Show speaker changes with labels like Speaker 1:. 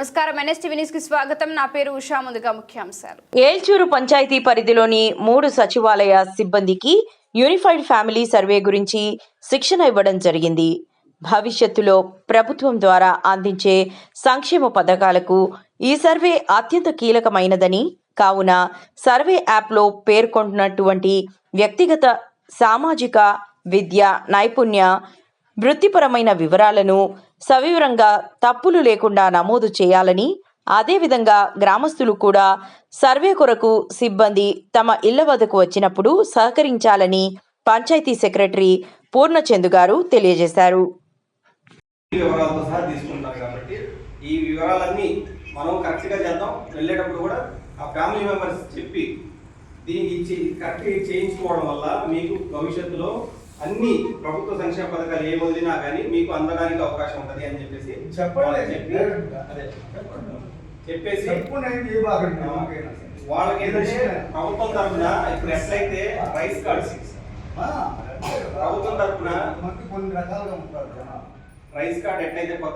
Speaker 1: నమస్కారం NSTV news కి స్వాగతం. నా పేరు ఉషా. ముందుగా ముఖ్యాంశాలు.
Speaker 2: ఏల్చూరు పంచాయతీ పరిధిలోని 3 సచివాలయ సిబ్బందికి యూనిఫైడ్ ఫ్యామిలీ సర్వే గురించి శిక్షణ ఇవ్వడం జరిగింది. భవిష్యత్తులో ప్రభుత్వం ద్వారా అందించే సంక్షేమ పథకాలకు ఈ సర్వే అత్యంత కీలకమైనదని, కావున సర్వే యాప్లో పేర్కొన్నటువంటి వ్యక్తిగత, సామాజిక, విద్య, నైపుణ్య, వృత్తిపరమైన వివరాలను సవివరంగా తప్పులు లేకుండా నమోదు చేయాలని, అదేవిధంగా గ్రామస్తులు కూడా సర్వే కొరకు సిబ్బంది తమ ఇళ్ల వద్దకు వచ్చినప్పుడు సహకరించాలని పంచాయతీ సెక్రటరీ పూర్ణచందు గారు తెలియజేశారు.
Speaker 3: వివరాలతో సహా తీసుకుంటారు కాబట్టి ఈ వివరాలన్నీ మనం కరెక్ట్గా చేద్దాం. వెళ్ళేటప్పుడు కూడా ఆ ఫ్యామిలీ మెంబర్స్ చెప్పి దీనికి కరెక్ట్గా చేయించుకోవడం వల్ల మీకు భవిష్యత్తులో అన్ని ప్రభుత్వ సంక్షేమ పథకాలు ఏ వదిలినా కానీ మీకు అందడానికి అవకాశం ఉంటుంది అని చెప్పేసి చెప్పేసి వాళ్ళకి ఏంటంటే ప్రభుత్వం తరఫున ఇప్పుడు ఎట్లయితే రైస్ కార్డ్స్ ప్రభుత్వం తరఫున
Speaker 4: కొన్ని రకాలుగా
Speaker 3: రైస్ కార్డ్ ఎట్లయితే కొత్త